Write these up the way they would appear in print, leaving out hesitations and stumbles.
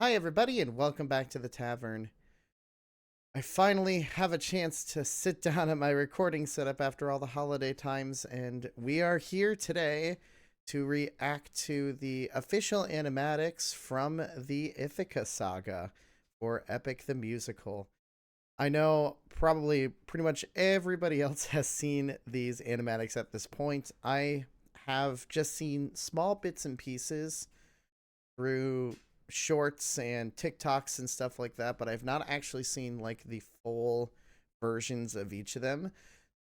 Hi everybody and welcome back to the tavern. I finally have a chance to sit down at my recording setup after all the holiday times, and we are here today to react to the official animatics from the Ithaca Saga for Epic the Musical. I know probably pretty much everybody else has seen these animatics at this point. I have just seen small bits and pieces through shorts and TikToks and stuff like that, but I've not actually seen like the full versions of each of them.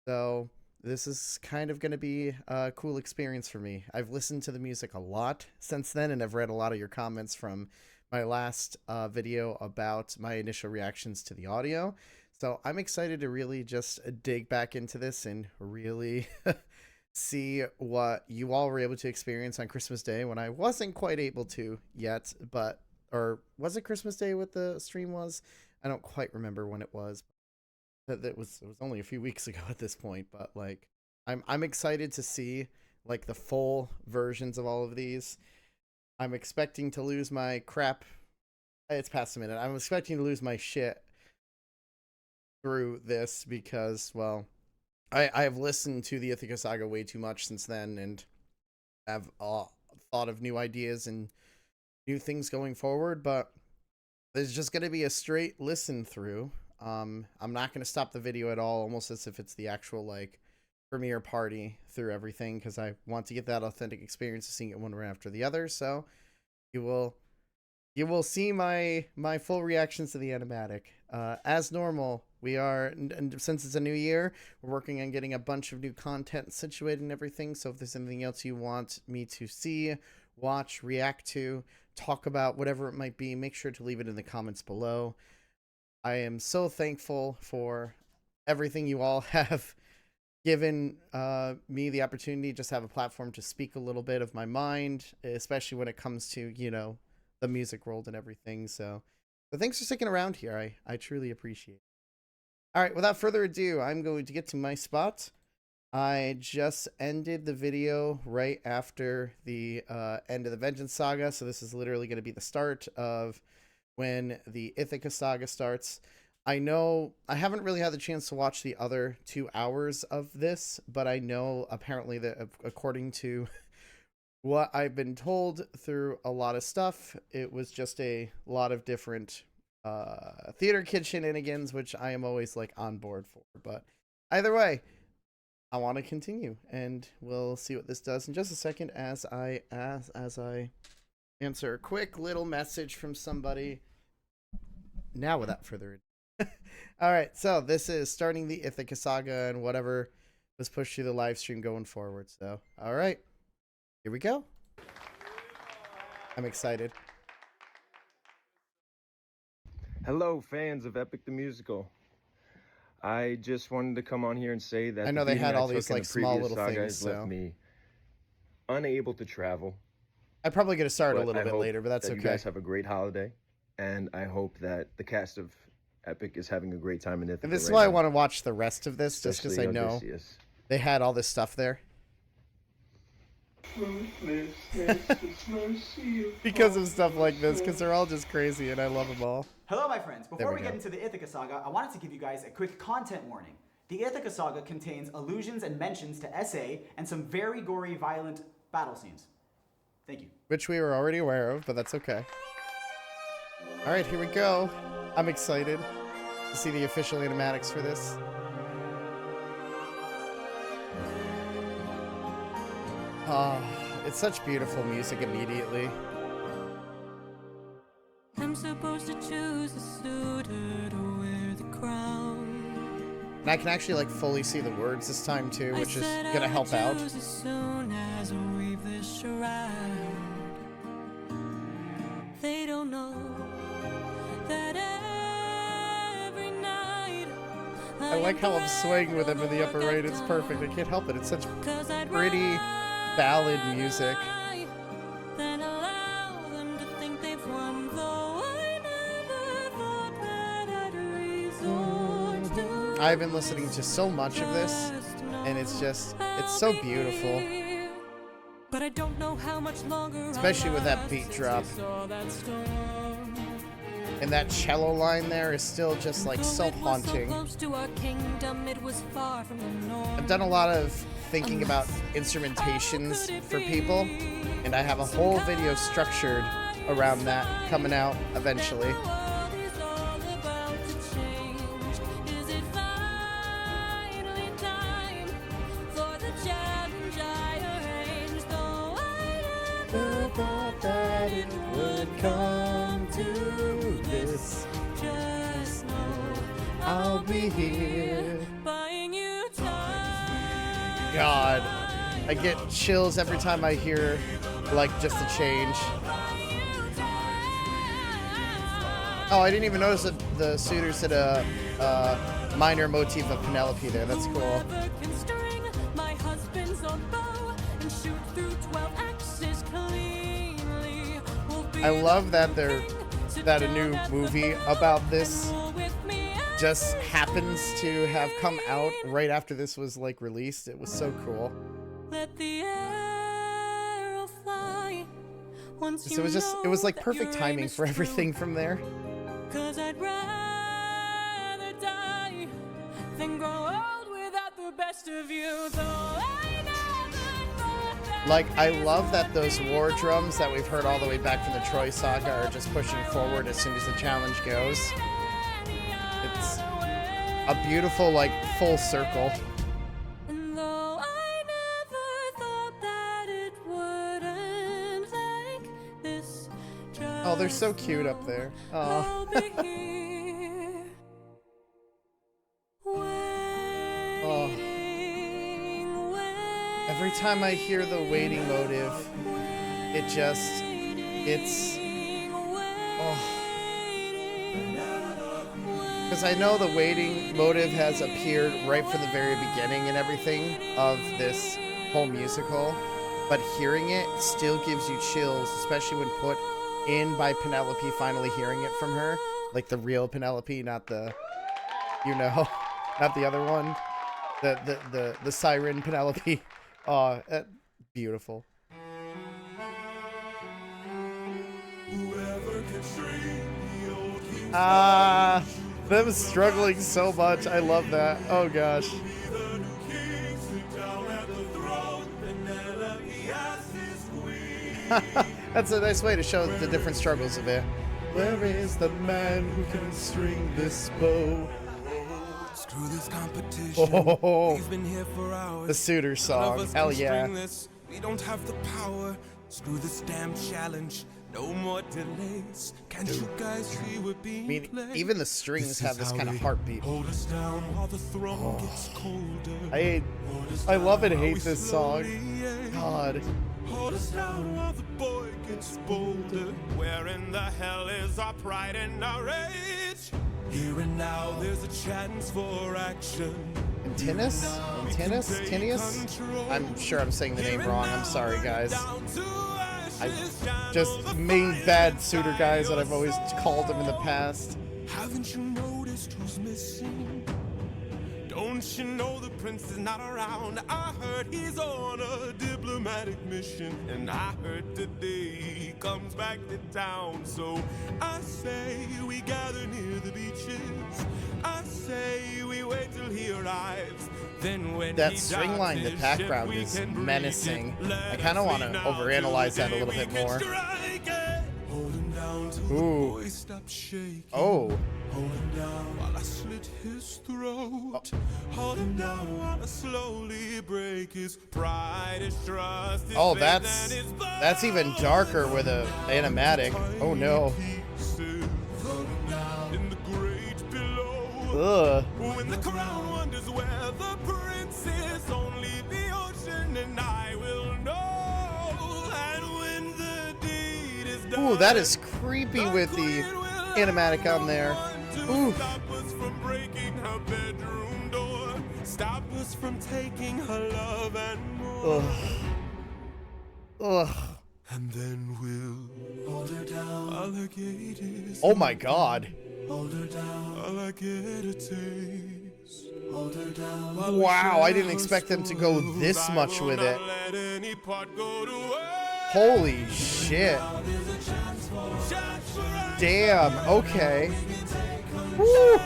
So this is kind of going to be a cool experience for me. I've listened to the music a lot since then, and I've read a lot of your comments from my last video about my initial reactions to the audio. So I'm excited to really just dig back into this and really see what you all were able to experience on Christmas Day when I wasn't quite able to yet, but or was it Christmas Day what the stream was? I don't quite remember when it was. It was only a few weeks ago at this point, but like I'm excited to see like the full versions of all of these. I'm expecting to lose my crap. It's past a minute. I'm expecting to lose my shit through this because, well, I have listened to the Ithaca Saga way too much since then, and have thought of new ideas and new things going forward, but there's just going to be a straight listen through. I'm not going to stop the video at all, almost as if it's the actual like premiere party through everything, because I want to get that authentic experience of seeing it one right after the other. So you will see my full reactions to the animatic. As normal, we are, and since it's a new year, we're working on getting a bunch of new content situated and everything. So if there's anything else you want me to see, watch, react to, talk about, whatever it might be, make sure to leave it in the comments below. I am so thankful for everything you all have given me the opportunity to just have a platform to speak a little bit of my mind, especially when it comes to, you know, the music world and everything. So thanks for sticking around here. I truly appreciate it. All right, without further ado, I'm going to get to my spot. I just ended the video right after the end of the Vengeance Saga, so this is literally going to be the start of when the Ithaca Saga starts. I know I haven't really had the chance to watch the other 2 hours of this, but I know apparently that according to what I've been told through a lot of stuff, it was just a lot of different theater kid shenanigans, which I am always like on board for. But either way, I want to continue, and we'll see what this does in just a second as I answer a quick little message from somebody. Now, without further ado. All right, so this is starting the Ithaca Saga and whatever was pushed through the live stream going forward. So, all right, here we go. I'm excited. Hello, fans of Epic the Musical. I just wanted to come on here and say that I know they had all these like small little things, so left me unable to travel. I probably could have started a little bit later, but that's okay. You guys have a great holiday, and I hope that the cast of Epic is having a great time in Ithaca. And this is why I want to watch the rest of this, just because I know they had all this stuff there. Because of stuff like this, because they're all just crazy, and I love them all. Hello, my friends. Before we get into the Ithaca Saga, I wanted to give you guys a quick content warning. The Ithaca Saga contains allusions and mentions to SA and some very gory, violent battle scenes. Thank you. Which we were already aware of, but that's okay. All right, here we go. I'm excited to see the official animatics for this. Oh, it's such beautiful music immediately. I'm supposed to choose a suitor to wear the crown. And I can actually like fully see the words this time too, which is gonna help out. As soon as I weave this shroud. They don't know that every night I like how I'm swaying with him in the upper right. It's perfect. I can't help it. It's such pretty ballad music. I've been listening to so much of this, and it's so beautiful. But I don't know how much longer, especially with that beat drop. And that cello line there is still just like so haunting. I've done a lot of thinking about instrumentations for people, and I have a whole video structured around that coming out eventually. That it would come to this. Just know I'll be here. God, I get chills every time I hear like just a change. Oh, I didn't even notice that the suitors did a minor motif of Penelope there. That's cool. I love that a new movie about this just happens to have come out right after this was like released. It was so cool. So it was like perfect timing for everything from there. 'Cause I'd rather die than grow old without the best of you, though I never thought that. Like, I love that those war drums that we've heard all the way back from the Troy Saga are just pushing forward as soon as the challenge goes. It's a beautiful, like, full circle. And though I never thought that it would end like this, Oh, they're so cute up there. Oh. I'll be here, waiting, Every time I hear the waiting motive, it's because I know the waiting motive has appeared right from the very beginning and everything of this whole musical, but hearing it still gives you chills, especially when put in by Penelope, finally hearing it from her, like the real Penelope, not the, not the other one, the siren Penelope. Oh, beautiful. Them struggling so much. I love that. Oh gosh. That's a nice way to show the different struggles of it. Where is the man who can string this bow? Screw this competition. Oh, We've been here for hours. the suitor song. Hell yeah. We don't have the power. Screw this damn challenge. No more delays. Can't you guys see we're being I mean, played? even the strings have this kind of heartbeat. Hold us down while the throne gets colder. I love and hate this song. God. Hold us down while the boy gets bolder. Where in the hell is our pride and our rage? Here and now there's a chance for action. Antinous? Antinous? I'm sure I'm saying the name wrong. I'm sorry, guys. I just made bad suitor guys that I've always called them in the past. Haven't you noticed who's missing? Don't you know the prince is not around? I heard he's on a diplomatic mission, and I heard today he comes back to town. So I say we gather near the beaches. I say we wait till he arrives. Then when That string line in the background is menacing. I kind of want to overanalyze that a little bit more. Ooh. Oh. Hold him down while I slit his throat. Hold him down while I slowly break his pride, his trust, his Oh, faith, that's and his that's even darker with a animatic. Oh no. in the great below. Ugh. When the crown wonders where the prince is, only the ocean and I will know. And when the deed is done, Ooh, that is creepy with the animatic on there. Ooh. Stop us from breaking her bedroom door. Stop us from taking her love and more. Ugh. And then we'll hold her down. Alligators. Oh my god. Hold her down. Alligator taste. Hold her down. Wow, I didn't expect them to go this much with it. Holy shit. Chance for damn. Okay. Woo.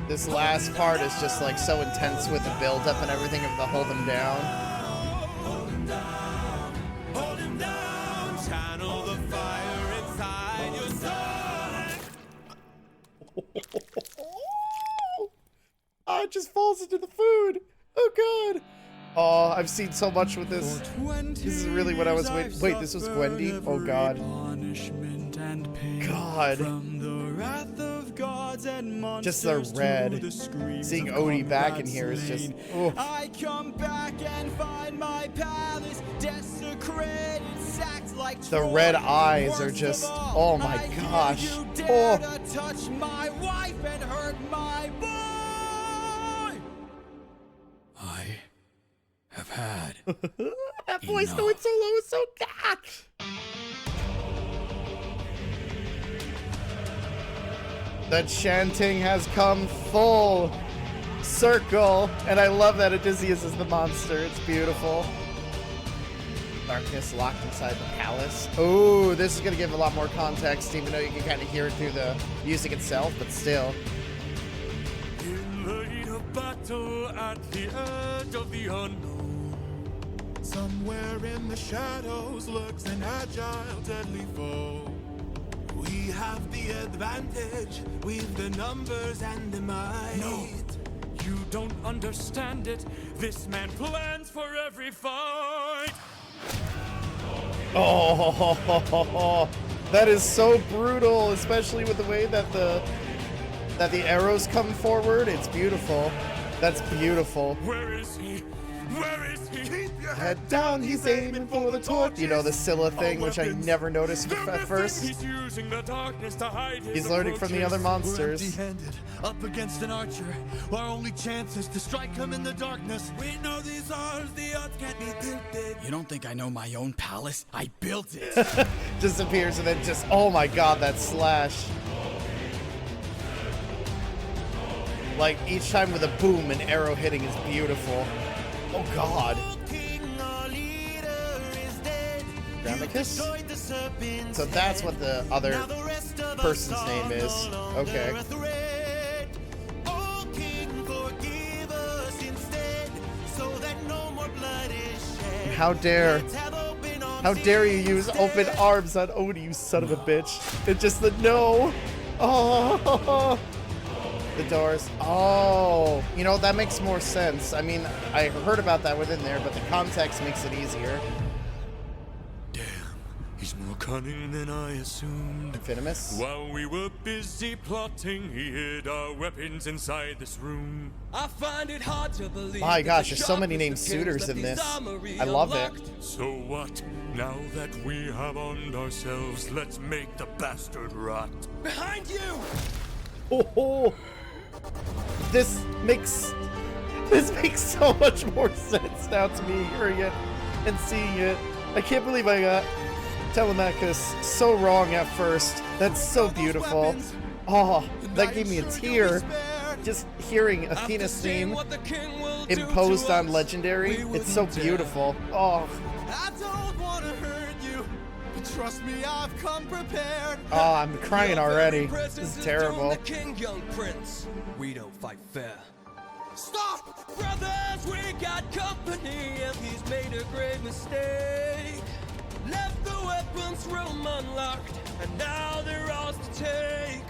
This last part is just like so intense with the build-up and everything of the hold him down. Oh, it just falls into the food. Oh god. Oh, I've seen so much with this. This is really what I was waiting. Wait, this was Gwendy? Oh god. God. Just the red. Seeing Odie back in here is just. Oh. I come back and find my palace desecrated, sacked like the red eyes are just. Oh my gosh. Oh. Touch my wife and hurt my boy. I have had. That voice going so low is so bad. The chanting has come full circle, and I love that Odysseus is the monster. It's beautiful. Darkness locked inside the palace. Oh, this is gonna give a lot more context, even though you can kind of hear it through the music itself, but still. In the heat of battle at the edge of the unknown, somewhere in the shadows lurks an agile, deadly foe. We have the advantage, we've the numbers and the might. No, you don't understand it. This man plans for every fight. Oh, that is so brutal, especially with the way that the arrows come forward. It's beautiful. That's beautiful. Where is he? Where is he? Keep your Head down, he's aiming for the torch. You know, the Scylla thing, which I never noticed at first. He's using the darkness to hide his He's learning from the other monsters. Empty-handed, up against an archer. Our only chance is to strike him in the darkness. We know these odds, the odds can't be tilted. You don't think I know my own palace? I built it. Disappears and then just, oh my god, that slash. Like, each time with a boom, an arrow hitting is beautiful. Oh god. Gramicus? So that's what the other person's name is. Okay. How dare you use open arms on Odie, you son of a bitch. It's just the no. Oh. The doors. Oh, you know, that makes more sense. I mean, I heard about that within there, but the context makes it easier. Damn, he's more cunning than I assumed. Infinimus? While we were busy plotting, he hid our weapons inside this room. I find it hard to believe. My gosh, there's so many named suitors in this. I love it. So what? Now that we have armed ourselves, let's make the bastard rot. Behind you! Oh. This makes so much more sense now to me, hearing it and seeing it. I can't believe I got Telemachus so wrong at first. That's so beautiful. Oh, that gave me a tear. Just hearing Athena's theme imposed on Legendary. It's so beautiful. Oh. I don't want to hurt you. Trust me, I've come prepared. Oh, I'm crying already. This is terrible. King, young prince. We don't fight fair. Stop! Brothers, we got company, and he's made a great mistake. Left the weapons room unlocked, and now they're ours to take.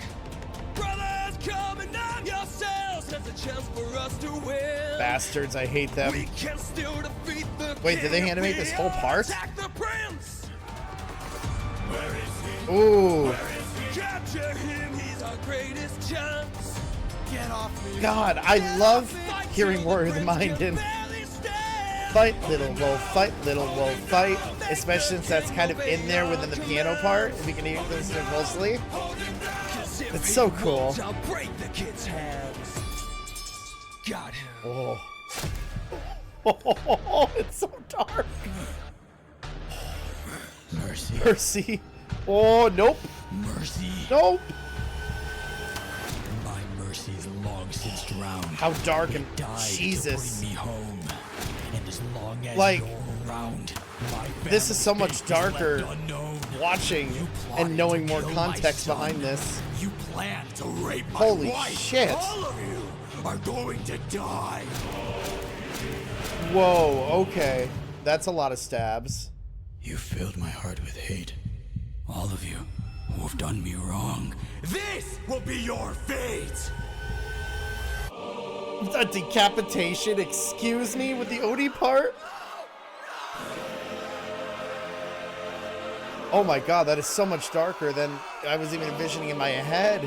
Brothers, come and arm yourselves. There's a chance for us to win. Bastards, I hate them. We can still defeat the Wait, did they king. animate this whole part? Attack the prince. Where is he? Ooh. Where is he? Capture him, he's our greatest chance. Get off me. God, I love hearing Warrior of the Mind in Fight Little Wolf, Fight Little Wolf, Fight, especially since that's kind of in there within the piano part, and we can hear this closely. It's so cool. I'll break the kid's hands. Got him. Oh. Oh, it's so dark. Mercy. Mercy. Oh, nope. Mercy. Nope. My mercy's long since drowned. How dark and Died Jesus. to bring me home. And as long as Like, you're around, my this is so much fate is darker left unknown. watching You plotted and knowing to more kill my context son. behind this. You plan to rape my Holy wife. shit. All of you are going to die. Whoa, okay. That's a lot of stabs. You filled my heart with hate. All of you who have done me wrong. This will be your fate. A decapitation, excuse me, with the Odie part? Oh my god, that is so much darker than I was even envisioning in my head.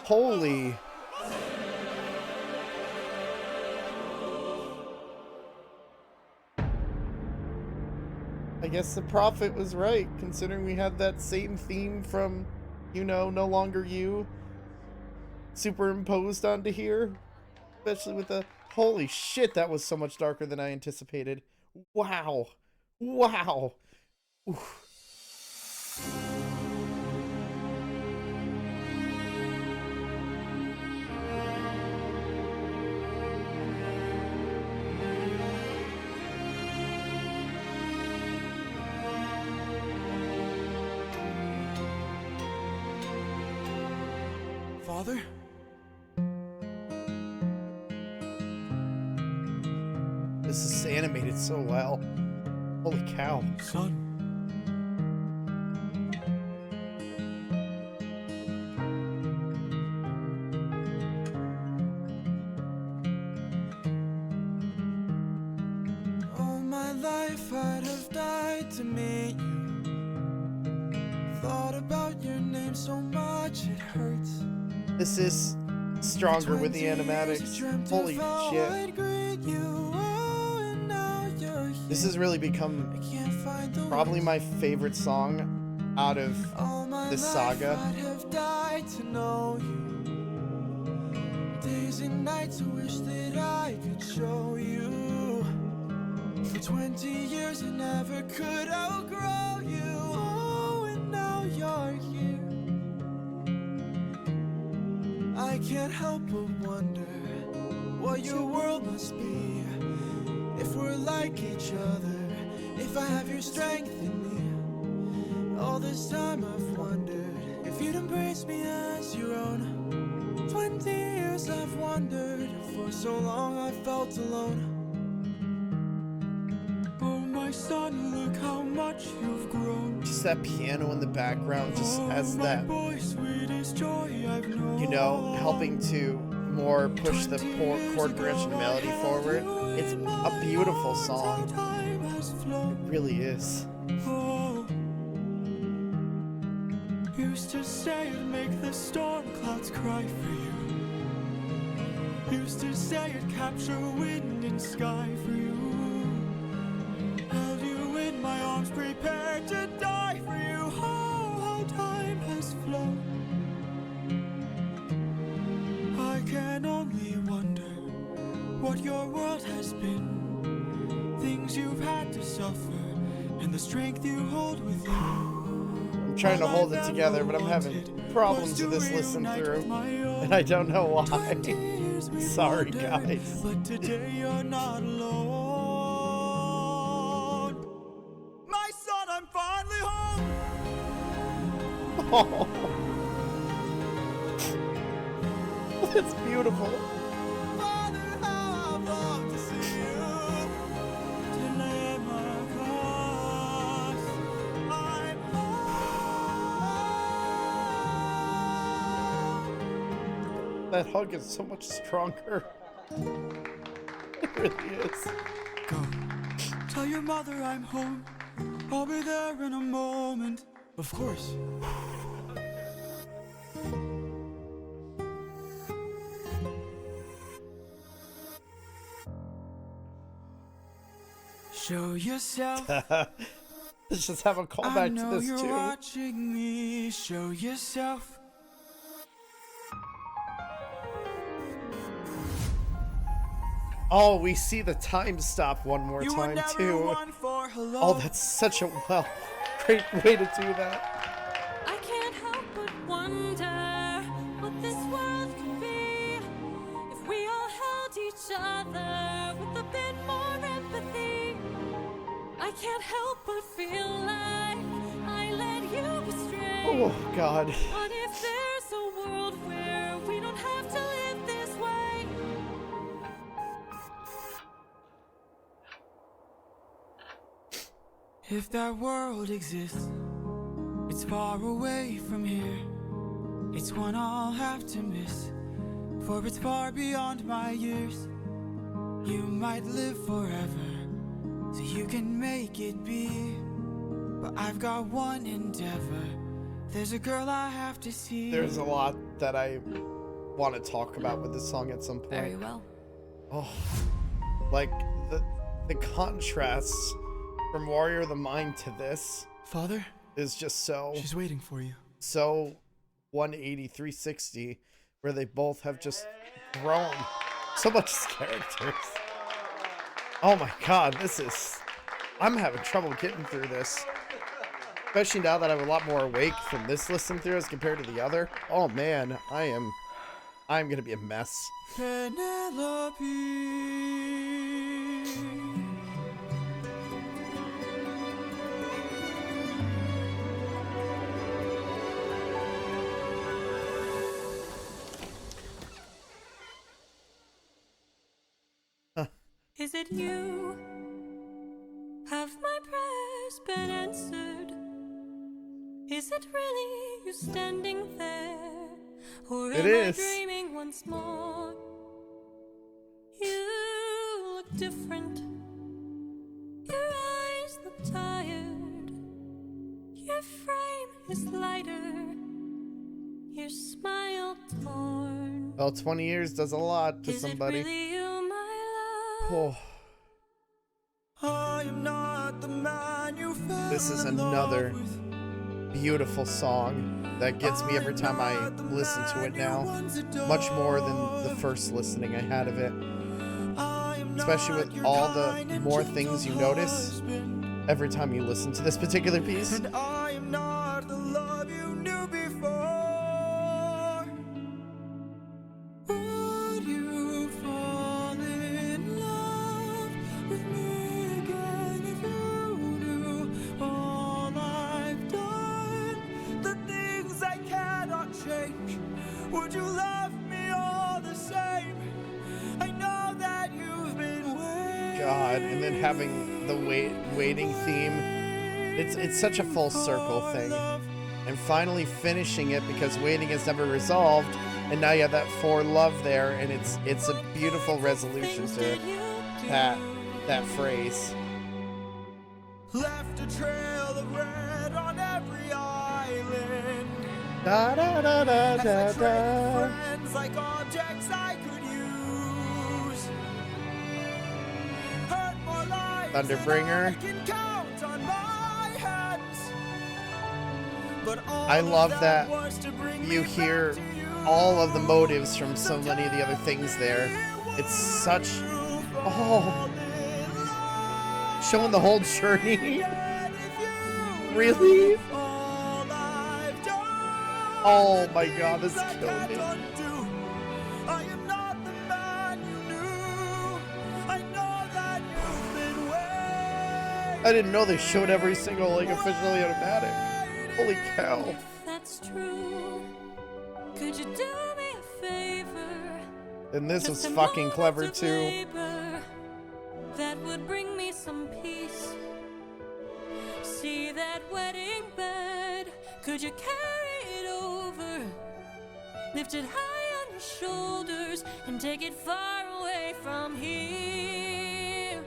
Holy. I guess the prophet was right, considering we had that same theme from, you know, No Longer You superimposed onto here. Especially with the... Holy shit, that was so much darker than I anticipated. Wow. Wow. Oof. Father? This is animated so well. Holy cow. Son? All my life I'd have died to meet you. Thought about your name so much it hurts. This is stronger with the animatics. Holy shit. This has really become probably my favorite song out of this saga. I'd have died to know you. Days and nights I wish that I could show you. For 20 years I never could outgrow you. Oh, and now you're here. I can't help but wonder what your world must be. If we're like each other, if I have your strength in me. All this time I've wondered if you'd embrace me as your own. 20 years I've wondered, for so long I felt alone. Oh, my son, look how much you've grown. Just that piano in the background just has Oh, that, my boy, sweetest joy I've known. you know, helping to more push the chord progression melody forward. It's a beautiful song. It really is. Oh. Used to say it'd make the storm clouds cry for you. Used to say it'd capture wind and sky for you. Held you in my arms, prepared to die for you. Oh, how time has flown. I can only wonder what your world has been. Things you've had to suffer, and the strength you hold within. I'm trying to hold it together, but I'm having problems with this listen through, and I don't know why. Sorry, guys. But today you're not alone. My son, I'm finally home. Oh. That's beautiful. Father, how I've longed to see you. To lay my cross, I'm home. That hug is so much stronger. It really is. Go. Tell your mother I'm home. I'll be there in a moment. Of course. Show yourself. Let's just have a I callback to know this you're too. watching me. Show yourself. Oh, we see the time stop one more You were time never too. one for hello. Oh, that's such a great way to do that. I can't help but wonder what this other with a bit more empathy. I can't help but feel like I led you astray. Oh, God. What if there's a world where we don't have to live this way? If that world exists, it's far away from here. It's one I'll have to miss, for it's far beyond my years. You might live forever, so you can make it be. But I've got one endeavor. There's a girl I have to see. There's a lot that I want to talk about with this song at some point. Very well. Oh, like the contrasts from Warrior of the Mind to this Father, is just so she's waiting for you. so 180, 360, where they both have just grown so much as characters. Oh my God, I'm having trouble getting through this. Especially now that I'm a lot more awake from this listen through as compared to the other. Oh man, I'm gonna be a mess. Penelope. Is it you? Have my prayers been answered? Is it really you standing there? Or It am is. I dreaming once more? You look different. Your eyes look tired. Your frame is lighter. Your smile torn. Well, 20 years does a lot to Is somebody. it really you, my love? Oh, I am not the man you fell this is in love another with. beautiful song that gets me every time I listen to it now. Much more than the first listening I had of it. Especially with all the more things you notice every time you listen to this particular piece. And I am not the love you knew before. Would you fall in love with me again if you knew all I've done? The things I cannot change. Would you love me all the same? I know that you've been waiting. God, and then having the waiting theme. It's such a full circle thing. And finally finishing it because waiting is never resolved. And now you have that for love there, and it's a beautiful resolution to that phrase. Left a trail of red on every island. Da da da da As I da traded da. friends like objects I could use. Hurt more lives Thunderbringer. than I can count on my hands. But all I of love that was to bring you me hear back to you. all of the motives from so many of the other things there. It's such showing the whole journey. Really? Oh my God, this killed me. I am not the man you knew. I know that you've been waiting. I didn't know they showed every single like officially automatic. Holy cow. If that's true, could you do me a favor? And this Just was a fucking moment clever of too. labor that would bring me some peace. See that wedding bed? Could you carry it over? Lift it high on your shoulders and take it far away from here.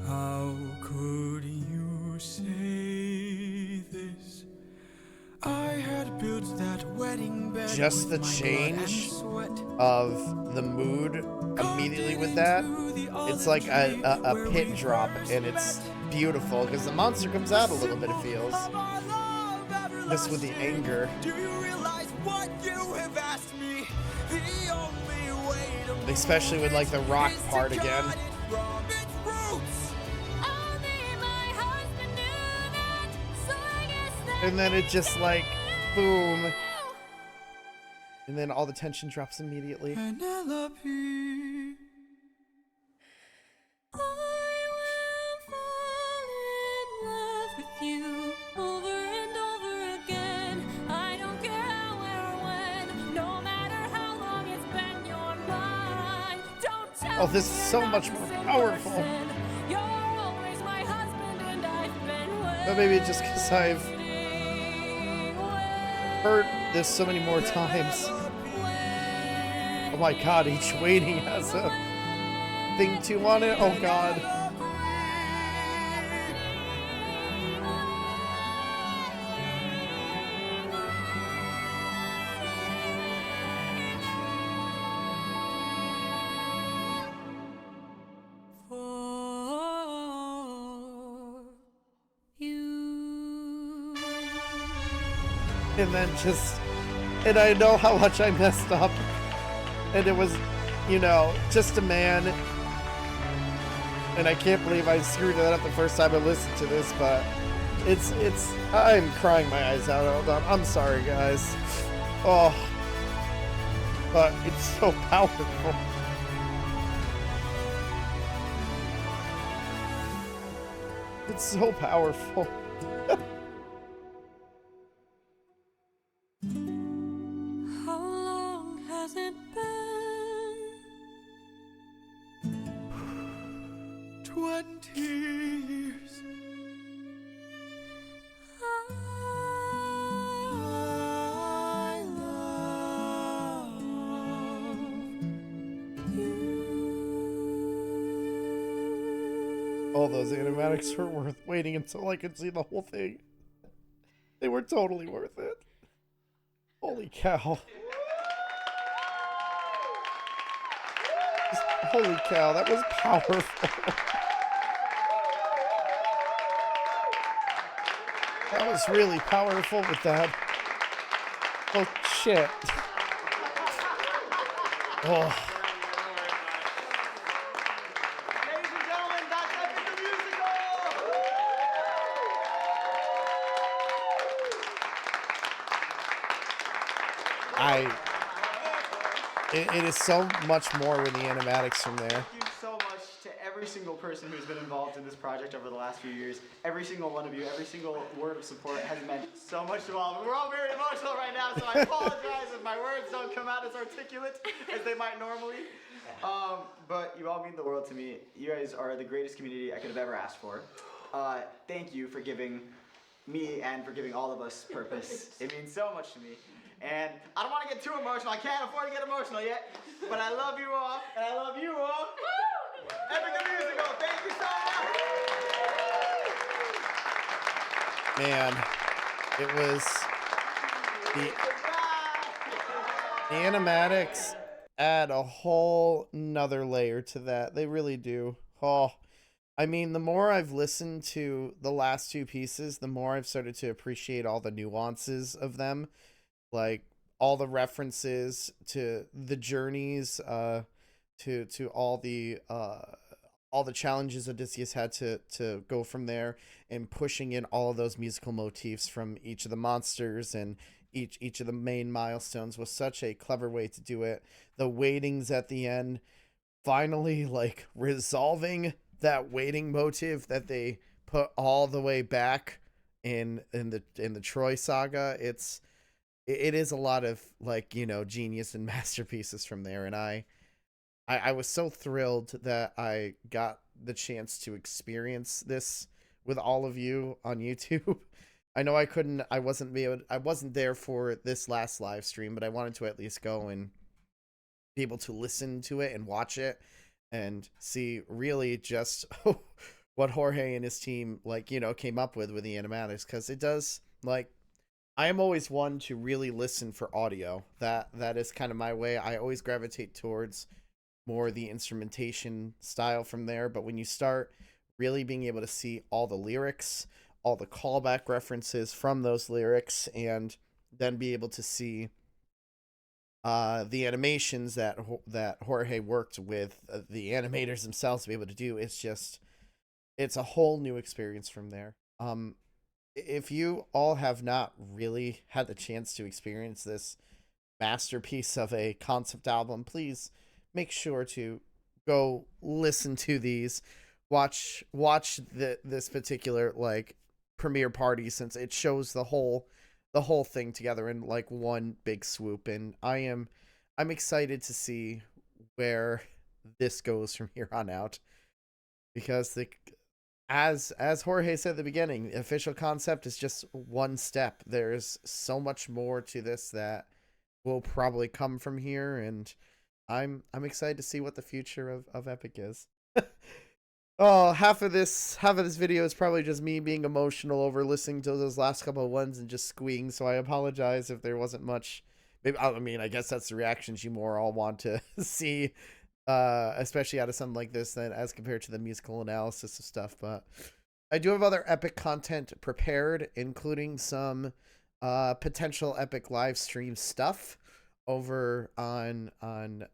How could you say this? I had built that wedding bed Just with the my blood change and sweat. Of the mood immediately with that, it's like a pit drop, and it's beautiful because the monster comes out a little bit, it feels. Just with the anger. Do you realize what you have asked me? The only way to Especially with like the rock is to part again. cut it from its roots. Only my husband knew that, so I guess that And then it just like, boom. And then all the tension drops immediately. Penelope. Oh, this is so much more powerful. You're always my husband and I've been But maybe just because I've heard this so many more times. Oh my god, each waiting has a thing too on it. Oh god. And then and I know how much I messed up. And it was, you know, just a man. And I can't believe I screwed that up the first time I listened to this, but I'm crying my eyes out. Hold on. I'm sorry, guys. Oh. But it's so powerful. It's so powerful. How long has it been? 20 years. I love you. All those animatics were worth waiting until I could see the whole thing. They were totally worth it. Holy cow. Holy cow, that was powerful. That was really powerful with that. Oh, shit. Oh. Ladies and gentlemen, that's Epic the Musical! It is so much more with the animatics from there. Thank you so much to every single person who's been involved in this project over the last few years. Every single one of you, every single word of support has meant so much to all. We're all very emotional right now, so I apologize if my words don't come out as articulate as they might normally. But you all mean the world to me. You guys are the greatest community I could have ever asked for. Thank you for giving me and for giving all of us purpose. It means so much to me. And I don't want to get too emotional. I can't afford to get emotional yet. But I love you all, and I love you all. Epic the Musical, thank you so much. Man, it was the animatics add a whole nother layer to that. They really do. Oh, I mean, the more I've listened to the last two pieces, the more I've started to appreciate all the nuances of them. Like all the references to the journeys, to all the challenges Odysseus had to go from there, and pushing in all of those musical motifs from each of the monsters and each of the main milestones was such a clever way to do it. The waitings at the end, finally like resolving that waiting motive that they put all the way back in the Troy saga. It is a lot of, like, you know, genius and masterpieces from there, and I was so thrilled that I got the chance to experience this with all of you on YouTube. I know I wasn't there for this last live stream, but I wanted to at least go and be able to listen to it and watch it and see really just what Jorge and his team, like, you know, came up with the animatics, because it does, like, I am always one to really listen for audio. That is kind of my way. I always gravitate towards more the instrumentation style from there. But when you start really being able to see all the lyrics, all the callback references from those lyrics, and then be able to see the animations that Jorge worked with the animators themselves to be able to do, it's a whole new experience from there. If you all have not really had the chance to experience this masterpiece of a concept album, please make sure to go listen to these, watch this particular like premiere party, since it shows the whole thing together in like one big swoop. And I'm excited to see where this goes from here on out, because as Jorge said at the beginning, the official concept is just one step. There's so much more to this that will probably come from here, and I'm excited to see what the future of Epic is. Oh, half of this video is probably just me being emotional over listening to those last couple of ones and just squeeing, so I apologize if there wasn't much. Maybe, I mean, I guess that's the reactions you more all want to see, especially out of something like this, than as compared to the musical analysis of stuff. But I do have other Epic content prepared, including some potential Epic live stream stuff over on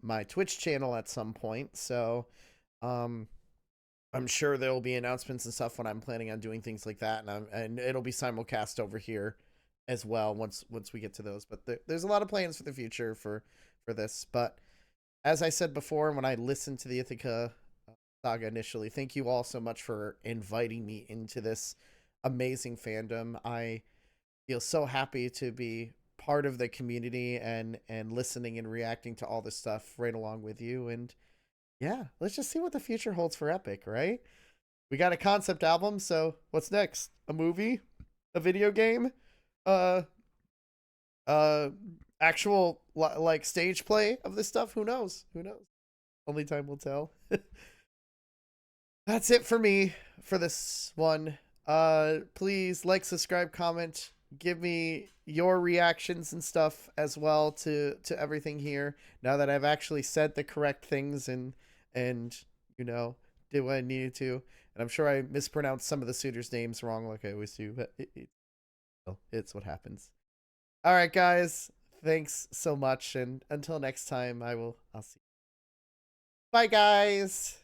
my Twitch channel at some point. So I'm sure there will be announcements and stuff when I'm planning on doing things like that, and it'll be simulcast over here as well once we get to those. But there's a lot of plans for the future for this. But as I said before, when I listened to the Ithaca Saga initially, thank you all so much for inviting me into this amazing fandom. I feel so happy to be part of the community and listening and reacting to all this stuff right along with you. And yeah, let's just see what the future holds for Epic, right? We got a concept album, so what's next? A movie? A video game? Actual like stage play of this stuff? Who knows? Who knows? Only time will tell. That's it for me for this one. Please like, subscribe, comment, give me your reactions and stuff as well to everything here, now that I've actually said the correct things and you know, did what I needed to. And I'm sure I mispronounced some of the suitors' names wrong, like I always do, but it's what happens. All right, guys, thanks so much, and until next time, I'll see you. Bye, guys.